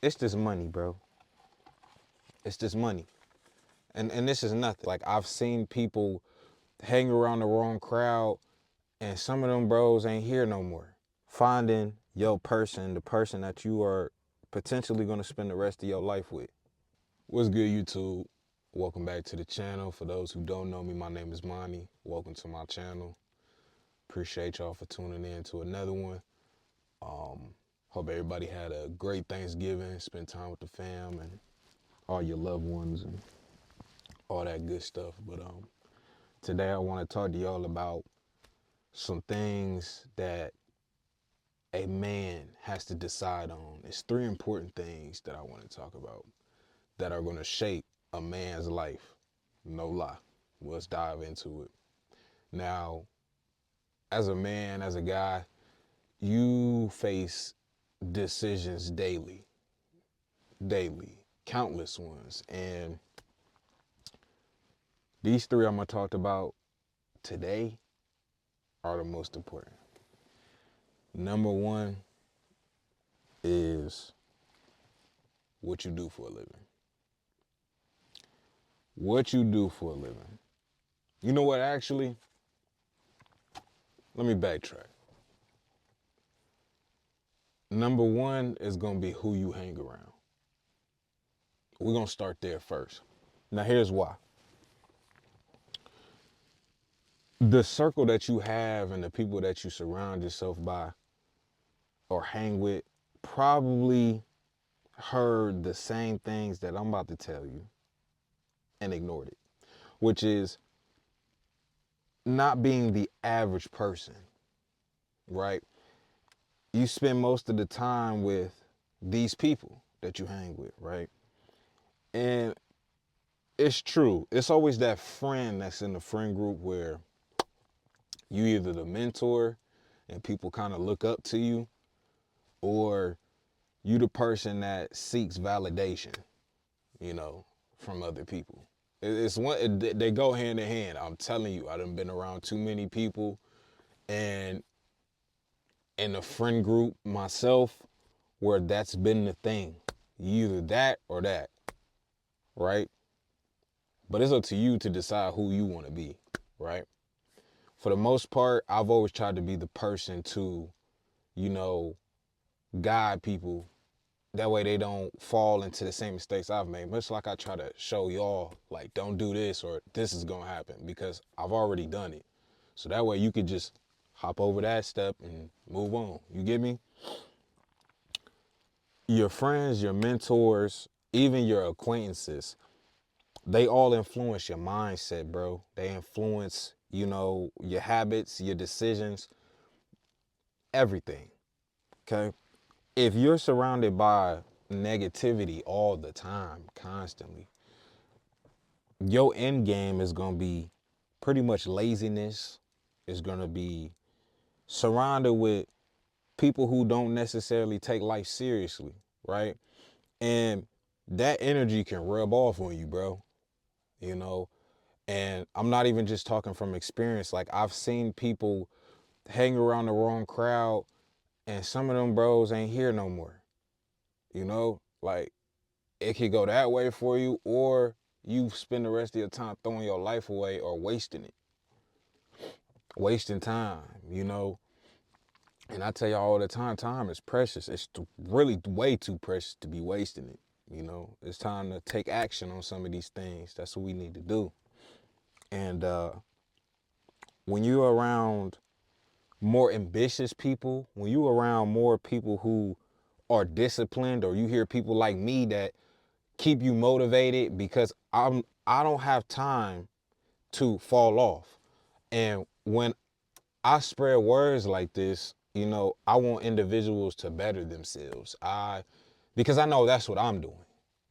It's this money, bro. It's this money. And this is nothing. Like, I've seen people hang around the wrong crowd, and some of them bros ain't here no more. Finding your person, the person that you are potentially going to spend the rest of your life with. What's good, YouTube? Welcome back to the channel. For those who don't know me, my name is Monty. Welcome to my channel. Appreciate y'all for tuning in to another one. Hope everybody had a great Thanksgiving, spent time with the fam and all your loved ones and all that good stuff. But today I want to talk to y'all about some things that a man has to decide on. It's three important things that I want to talk about that are going to shape a man's life. No lie. Let's dive into it. Now, as a man, as a guy, you face decisions daily, countless ones. And these three I'm going to talk about today are the most important. Number one is what you do for a living. What you do for a living. You know what, actually? Let me backtrack. Number one is going to be who you hang around. We're going to start there first. Now, here's why. The circle that you have and the people that you surround yourself by or hang with probably heard the same things that I'm about to tell you and ignored it, which is not being the average person, right? You spend most of the time with these people that you hang with, right? And it's true. It's always that friend that's in the friend group where you either the mentor and people kind of look up to you, or you the person that seeks validation, from other people. It's one, they go hand in hand. I'm telling you, I done been around too many people, and in a friend group myself, where that's been the thing. You either that or that, right? But it's up to you to decide who you want to be, right? For the most part, I've always tried to be the person to, you know, guide people. That way they don't fall into the same mistakes I've made. Much like I try to show y'all, like, don't do this or this is going to happen because I've already done it. So that way you could just hop over that step and move on. You get me? Your friends, your mentors, even your acquaintances, they all influence your mindset, bro. They influence, your habits, your decisions, everything. Okay? If you're surrounded by negativity all the time, constantly, your end game is going to be pretty much laziness. It's going to be surrounded with people who don't necessarily take life seriously, right? And that energy can rub off on you, bro. You know, and I'm not even just talking from experience. Like, I've seen people hang around the wrong crowd, and some of them bros ain't here no more. Like, it could go that way for you, or you spend the rest of your time throwing your life away or wasting it, wasting time, And I tell y'all all the time, time is precious. It's really way too precious to be wasting it. It's time to take action on some of these things. That's what we need to do. And when you're around more ambitious people, when you're around more people who are disciplined, or you hear people like me that keep you motivated, because I don't have time to fall off. And when I spread words like this, I want individuals to better themselves. Because I know that's what I'm doing.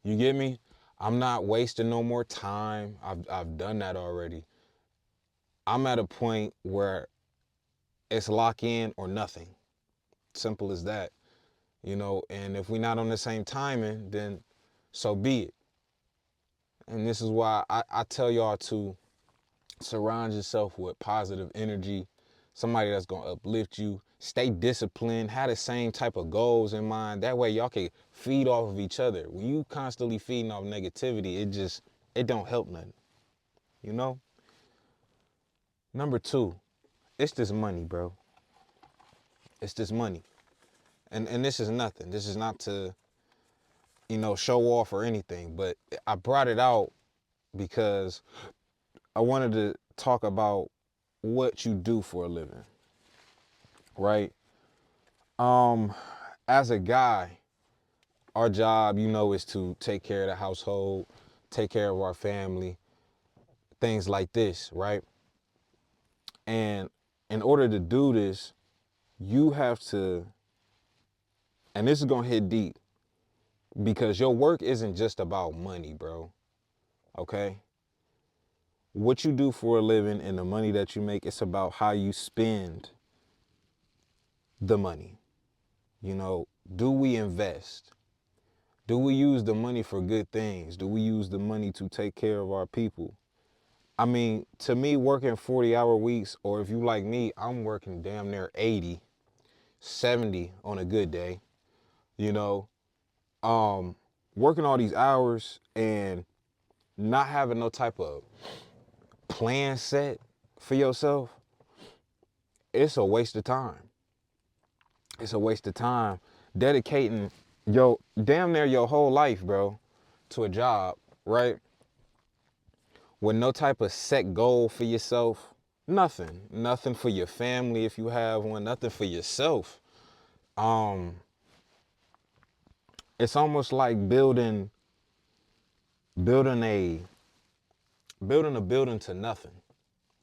You get me? I'm not wasting no more time. I've done that already. I'm at a point where it's lock in or nothing. Simple as that. And if we're not on the same timing, then so be it. And this is why I tell y'all to surround yourself with positive energy, somebody that's going to uplift you, Stay disciplined, have the same type of goals in mind. That way y'all can feed off of each other. When you constantly feeding off negativity, it don't help nothing, you know? Number two, it's this money, bro. It's this money. And this is nothing. This is not to, show off or anything, but I brought it out because I wanted to talk about what you do for a living, right? As a guy, our job, is to take care of the household, take care of our family, things like this, right? And in order to do this, you have to, and this is gonna hit deep, because your work isn't just about money, bro. Okay? What you do for a living and the money that you make, it's about how you spend the money. Do we invest? Do we use the money for good things? Do we use the money to take care of our people? I mean, to me, working 40-hour weeks, or if you like me, I'm working damn near 80, 70 on a good day, you know, working all these hours and not having no type of plan set for yourself, it's a waste of time. It's a waste of time dedicating damn near your whole life, bro, to a job, right? With no type of set goal for yourself, nothing for your family if you have one, nothing for yourself. It's almost like building a building a building to nothing.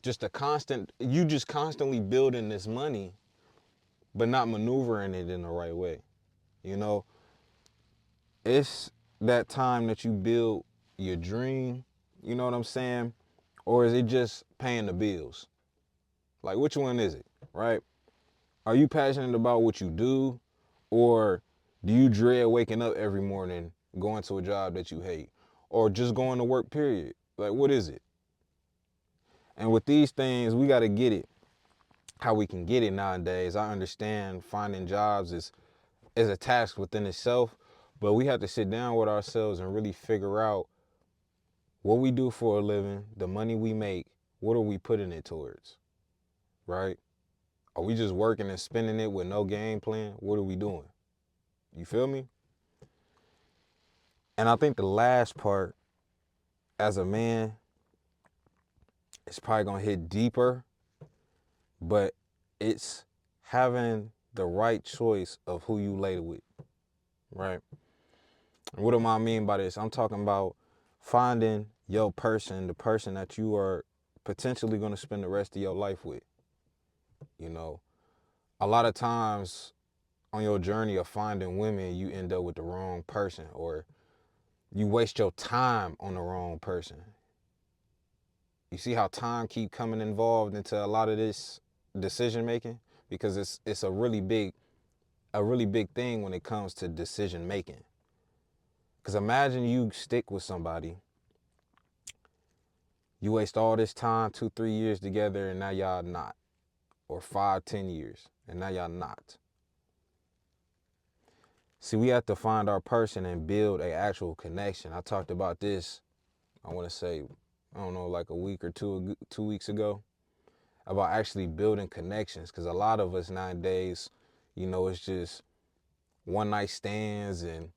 You just constantly building this money, but not maneuvering it in the right way. You know, it's that time that you build your dream, you know what I'm saying? Or is it just paying the bills? Like, which one is it, right? Are you passionate about what you do, or do you dread waking up every morning going to a job that you hate, or just going to work, period? Like, what is it? And with these things, we got to get it how we can get it nowadays. I understand finding jobs is a task within itself, but we have to sit down with ourselves and really figure out what we do for a living, the money we make, what are we putting it towards, right? Are we just working and spending it with no game plan? What are we doing? You feel me? And I think the last part, as a man, it's probably gonna hit deeper, but it's having the right choice of who you lay with, right? And what do I mean by this? I'm talking about finding your person, the person that you are potentially gonna spend the rest of your life with. You know, a lot of times on your journey of finding women, you end up with the wrong person, or you waste your time on the wrong person. You see how time keep coming involved into a lot of this decision making, because it's a really big thing when it comes to decision making. Because imagine you stick with somebody, you waste all this time, 2-3 years together, and now y'all not, or 5-10 years, and now y'all not. See, we have to find our person and build a actual connection. I talked about this, I want to say, I don't know, like a week or 2 weeks ago, about actually building connections. Because a lot of us nowadays, it's just one night stands and,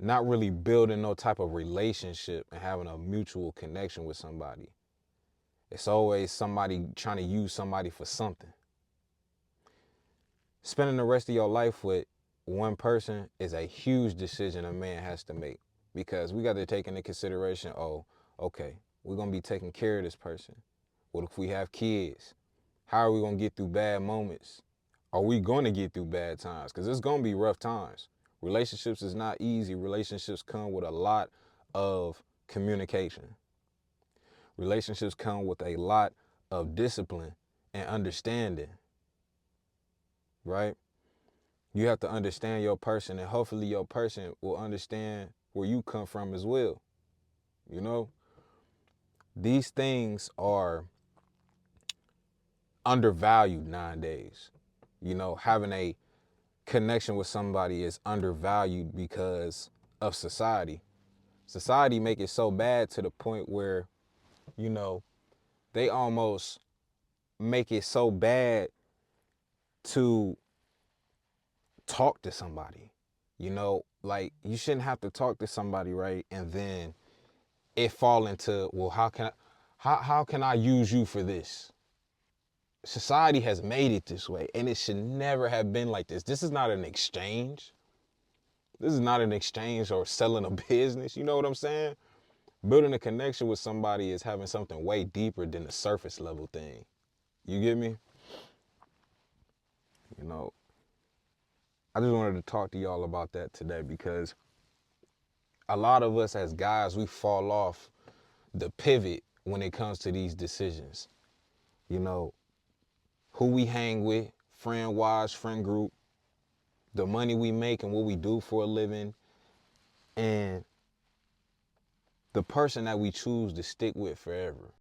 not really building no type of relationship and having a mutual connection with somebody. It's always somebody trying to use somebody for something. Spending the rest of your life with one person is a huge decision a man has to make, because we got to take into consideration, oh, okay, we're going to be taking care of this person. What if we have kids? How are we going to get through bad moments? Are we going to get through bad times? Because it's going to be rough times. Relationships is not easy. Relationships come with a lot of communication. Relationships come with a lot of discipline and understanding, right? You have to understand your person, and hopefully your person will understand where you come from as well. These things are undervalued nowadays. You know, having a connection with somebody is undervalued because of society. Society make it so bad to the point where, you know, they almost make it so bad to talk to somebody. You know, like you shouldn't have to talk to somebody, right? And then it fall into, well, how can I use you for this? Society has made it this way, and it should never have been like this. This is not an exchange. This is not an exchange or selling a business. You know what I'm saying? Building a connection with somebody is having something way deeper than the surface level thing. You get me? You know, I just wanted to talk to y'all about that today because a lot of us as guys, we fall off the pivot when it comes to these decisions. You know, who we hang with, friend wise, friend group, the money we make and what we do for a living, and the person that we choose to stick with forever.